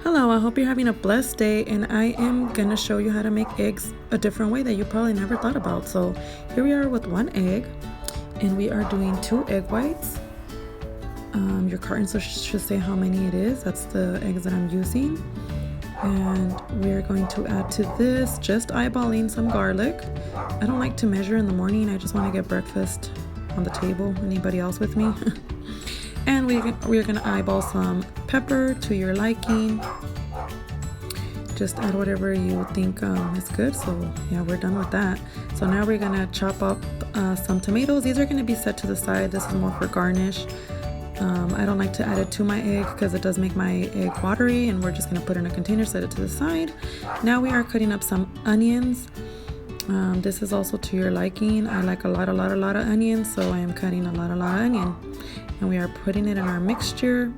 Hello, I hope you're having a blessed day, and I am gonna show you how to make eggs a different way that you probably never thought about. So here we are with one egg, and we are doing 2 egg whites. Your carton should say how many it is. That's the eggs that I'm using. And we're going to add to this, just eyeballing, some garlic. I don't like to measure in the morning. I just want to get breakfast on the table. Anybody else with me? And we're gonna eyeball some pepper to your liking. Just add whatever you think is good. So yeah, we're done with that. So now we're gonna chop up some tomatoes. These are gonna be set to the side. This is more for garnish. I don't like to add it to my egg because it does make my egg watery, and we're just gonna put it in a container, set it to the side. Now we are cutting up some onions. This is also to your liking. I like a lot of onions, so I am cutting a lot of onion. And we are putting it in our mixture.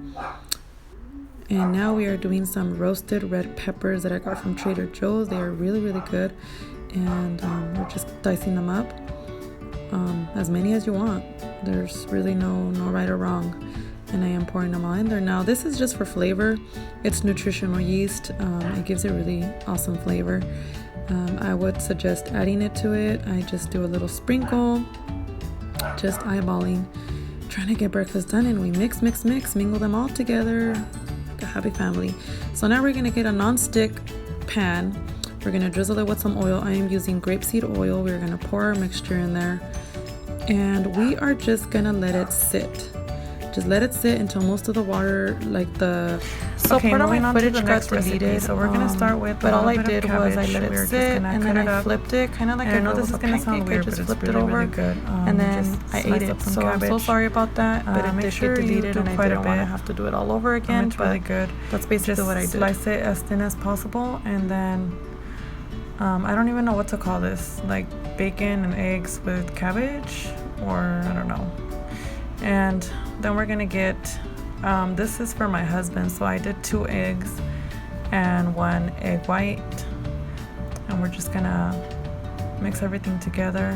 And now we are doing some roasted red peppers that I got from Trader Joe's. They are really good. And we're just dicing them up. As many as you want. There's really no right or wrong. And I am pouring them all in there. Now this is just for flavor. It's nutritional yeast. It gives it really awesome flavor. I would suggest adding it to it. I just do a little sprinkle, just eyeballing, trying to get breakfast done, and we mix, mingle them all together like a happy family. So now we're gonna get a non-stick pan. We're gonna drizzle it with some oil. I am using grapeseed oil. We're gonna pour our mixture in there, and we are just gonna let it sit. Just let it sit until most of the water, like the part of my footage got deleted. So we're gonna start with. But all I did was I let it sit, and then I flipped it, kind of like I know this is gonna sound weird, but just flipped it over, and then I ate it. So I'm so sorry about that, but it did get deleted, and I didn't want to have to do it all over again. It's really good. That's basically what I did. Slice it as thin as possible, and then I don't even know what to call this, like bacon and eggs with cabbage, or I don't know. And then we're gonna get this is for my husband, so I did 2 eggs and 1 egg white, and we're just gonna mix everything together.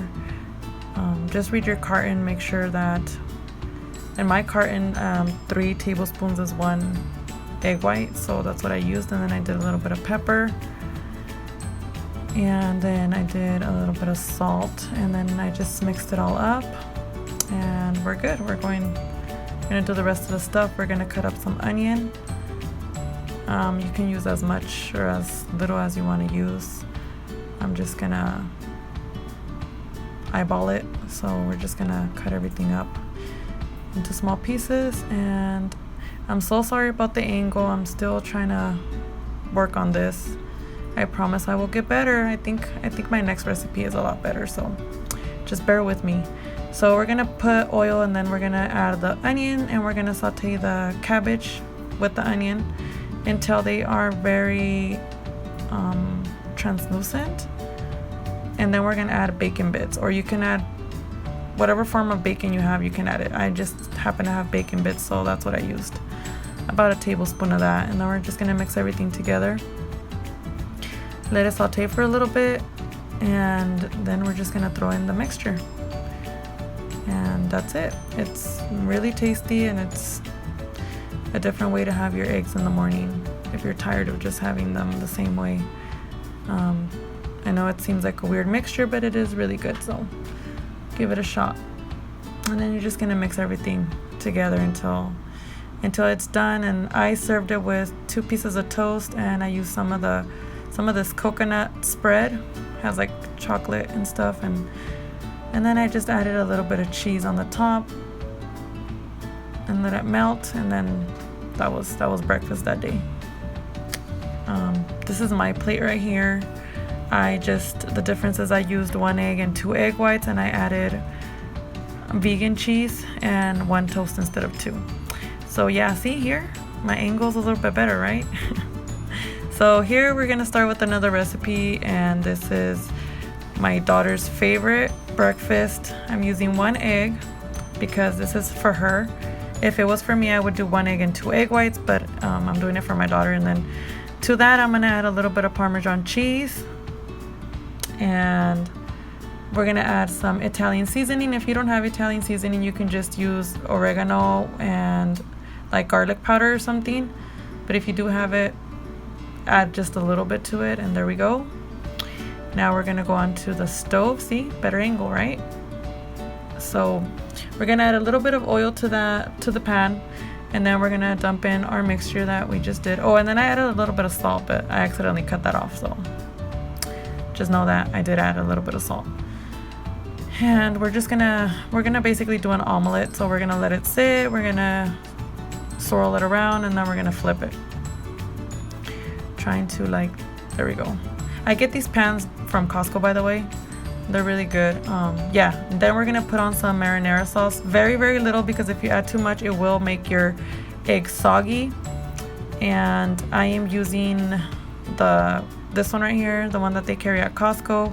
Just read your carton, make sure that in my carton 3 tablespoons is 1 egg white, so that's what I used. And then I did a little bit of pepper, and then I did a little bit of salt, and then I just mixed it all up, and we're good. We're gonna do the rest of the stuff. We're gonna cut up some onion. You can use as much or as little as you want to use. I'm just gonna eyeball it, so we're just gonna cut everything up into small pieces. And I'm so sorry about the angle. I'm still trying to work on this. I promise I will get better. I think my next recipe is a lot better, so just bear with me. So we're gonna put oil, and then we're gonna add the onion, and we're gonna saute the cabbage with the onion until they are very translucent. And then we're gonna add bacon bits, or you can add whatever form of bacon you have, you can add it. I just happen to have bacon bits, so that's what I used. About a tablespoon of that. And then we're just gonna mix everything together. Let it saute for a little bit, and then we're just gonna throw in the mixture. And that's it. It's really tasty, and it's a different way to have your eggs in the morning if you're tired of just having them the same way. I know it seems like a weird mixture, but it is really good, so give it a shot. And then you're just gonna mix everything together until it's done. And I served it with 2 pieces of toast, and I used some of this coconut spread. It has like chocolate and stuff, and then I just added a little bit of cheese on the top and let it melt, and then that was breakfast that day. This is my plate right here. The difference is I used 1 egg and 2 egg whites, and I added vegan cheese and 1 toast instead of 2. So yeah, see here, my angle's a little bit better, right? So here we're gonna start with another recipe, and this is my daughter's favorite breakfast. I'm using 1 egg because this is for her. If it was for me, I would do 1 egg and 2 egg whites, but I'm doing it for my daughter. And then to that, I'm gonna add a little bit of Parmesan cheese, and we're gonna add some Italian seasoning. If you don't have Italian seasoning, you can just use oregano and like garlic powder or something. but if you do have it, add just a little bit to it. And there we go. Now we're gonna go on to the stove. See, better angle, right? So we're gonna add a little bit of oil to the pan, and then we're gonna dump in our mixture that we just did. Oh, and then I added a little bit of salt, but I accidentally cut that off, so just know that I did add a little bit of salt. And we're gonna basically do an omelet. So we're gonna let it sit, we're gonna swirl it around, and then we're gonna flip it. Trying to, like, there we go. I get these pans from Costco, by the way. They're really good. Yeah, and then we're gonna put on some marinara sauce. Very, very little, because if you add too much, it will make your eggs soggy. And I am using this one right here, the one that they carry at Costco.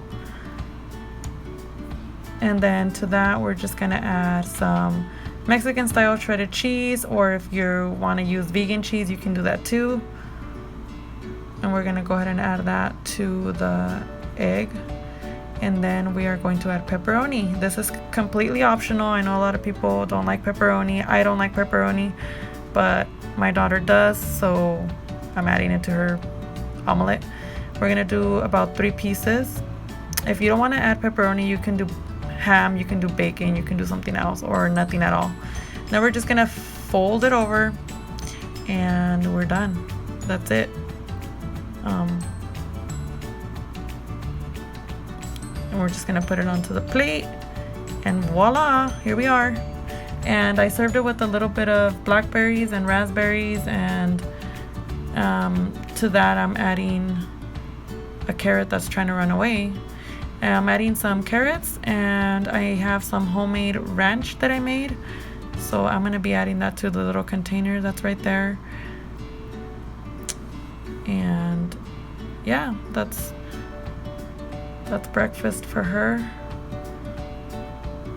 And then to that, we're just gonna add some Mexican style shredded cheese, or if you want to use vegan cheese, you can do that too. And we're gonna go ahead and add that to the egg. And then we are going to add pepperoni. This is completely optional. I know a lot of people don't like pepperoni. I don't like pepperoni, but my daughter does, so I'm adding it to her omelet. We're gonna do about 3 pieces. If you don't want to add pepperoni, you can do ham, you can do bacon, you can do something else, or nothing at all. Now we're just gonna fold it over, and we're done. That's it. And we're just gonna put it onto the plate, and voila, here we are. And I served it with a little bit of blackberries and raspberries, and to that I'm adding a carrot that's trying to run away. And I'm adding some carrots, and I have some homemade ranch that I made, so I'm gonna be adding that to the little container that's right there. And yeah, that's breakfast for her.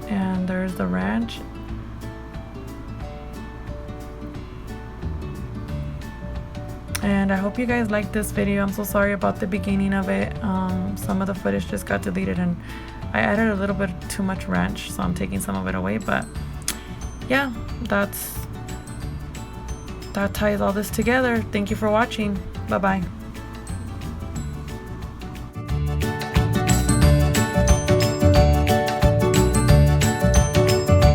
And there's the ranch. And I hope you guys liked this video. I'm so sorry about the beginning of it. Some of the footage just got deleted, and I added a little bit too much ranch, so I'm taking some of it away. But yeah, that ties all this together. Thank you for watching. Bye bye.